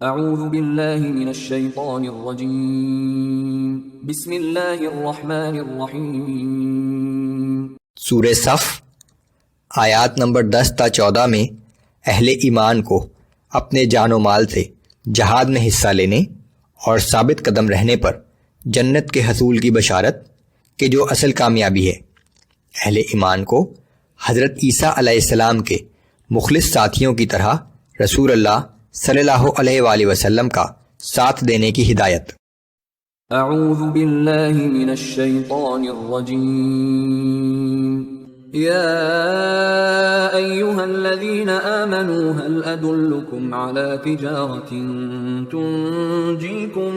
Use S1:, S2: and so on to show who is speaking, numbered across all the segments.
S1: اعوذ باللہ من الشیطان الرجیم بسم اللہ الرحمن الرحیم۔
S2: سورہ صف آیات نمبر 10 تا 14 میں اہل ایمان کو اپنے جان و مال سے جہاد میں حصہ لینے اور ثابت قدم رہنے پر جنت کے حصول کی بشارت کہ جو اصل کامیابی ہے۔ اہل ایمان کو حضرت عیسیٰ علیہ السلام کے مخلص ساتھیوں کی طرح رسول اللہ صلی اللہ علیہ وآلہ وسلم کا ساتھ دینے کی ہدایت۔
S1: اعوذ باللہ من الشیطان الرجیم یا ایہا الذین آمنوا هل ادلکم علی تجارت تنجیکم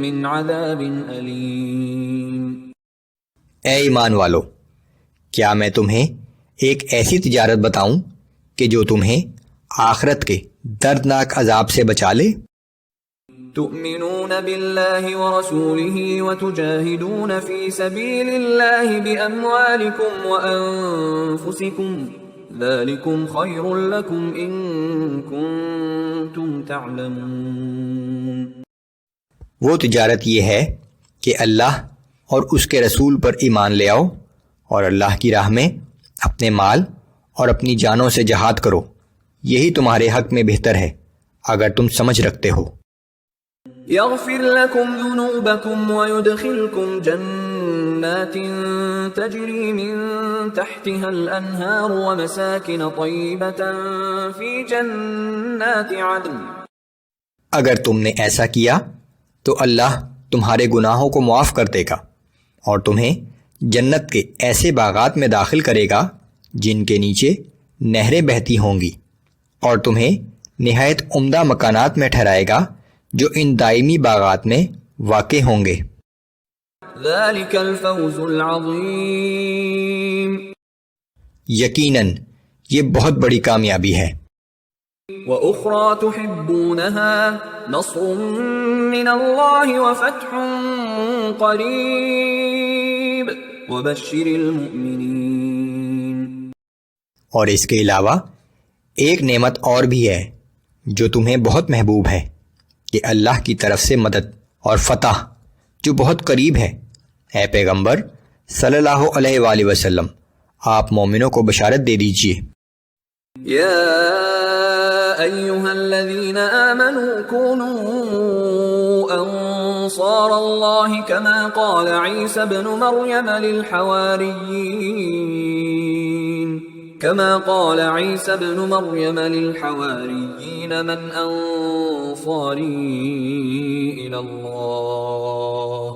S1: من عذاب علیم۔
S2: اے ایمان والو، کیا میں تمہیں ایک ایسی تجارت بتاؤں کہ جو تمہیں آخرت کے دردناک عذاب سے بچا لے؟
S1: تؤمنون باللہ ورسولہ وتجاہدون فی سبیل اللہ باموالکم وانفسکم ذالکم خیر لکم ان کنتم تعلمون۔
S2: وہ تجارت یہ ہے کہ اللہ اور اس کے رسول پر ایمان لے آؤ اور اللہ کی راہ میں اپنے مال اور اپنی جانوں سے جہاد کرو، یہی تمہارے حق میں بہتر ہے اگر تم سمجھ رکھتے ہو۔
S1: یغفر لکم ذنوبکم ویدخلکم جنات تجری من تحتها الانہار ومساکن طیبۃ فی جنات عدن۔
S2: اگر تم نے ایسا کیا تو اللہ تمہارے گناہوں کو معاف کر دے گا اور تمہیں جنت کے ایسے باغات میں داخل کرے گا جن کے نیچے نہریں بہتی ہوں گی، اور تمہیں نہایت عمدہ مکانات میں ٹھہرائے گا جو ان دائمی باغات میں واقع ہوں گے۔
S1: ذالک الفوز العظیم۔
S2: یقیناً یہ بہت بڑی کامیابی ہے۔
S1: وَأُخْرَى تُحِبُّونَهَا نَصْرٌ مِّنَ اللَّهِ وَفَتْحٌ قَرِيبٌ وَبَشِّرِ الْمُؤْمِنِينَ۔
S2: اور اس کے علاوہ ایک نعمت اور بھی ہے جو تمہیں بہت محبوب ہے کہ اللہ کی طرف سے مدد اور فتح جو بہت قریب ہے۔ اے پیغمبر صلی اللہ علیہ وآلہ وسلم، آپ مومنوں کو بشارت دے دیجئے۔
S1: یا ایہا الذین آمنوا كونوا انصار اللہ کما قال عیسی ابن مریم للحواریین من انصاری الی اللہ۔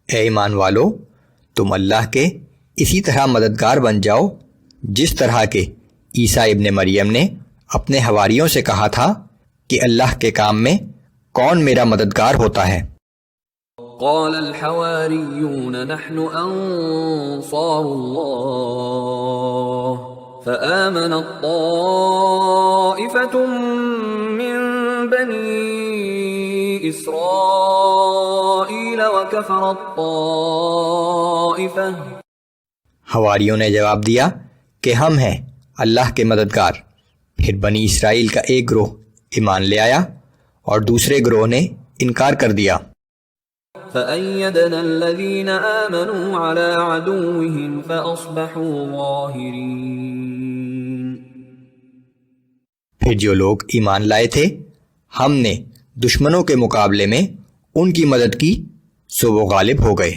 S2: اے ایمان والو، تم اللہ کے اسی طرح مددگار بن جاؤ جس طرح کہ عیسیٰ ابن مریم نے اپنے حواریوں سے کہا تھا کہ اللہ کے کام میں کون میرا مددگار ہوتا ہے۔
S1: قال الحواریون نحن انصار اللہ فآمنت طائفة من بنی اسرائیل وکفرت طائفة۔
S2: حواریوں نے جواب دیا کہ ہم ہیں اللہ کے مددگار۔ پھر بنی اسرائیل کا ایک گروہ ایمان لے آیا اور دوسرے گروہ نے انکار کر دیا۔
S1: فَأَيَّدْنَا الَّذِينَ آمَنُوا عَلَىٰ عَدُوِّهِمْ فَأَصْبَحُوا ظَاهِرِينَ۔
S2: پھر جو لوگ ایمان لائے تھے ہم نے دشمنوں کے مقابلے میں ان کی مدد کی، سو وہ غالب ہو گئے۔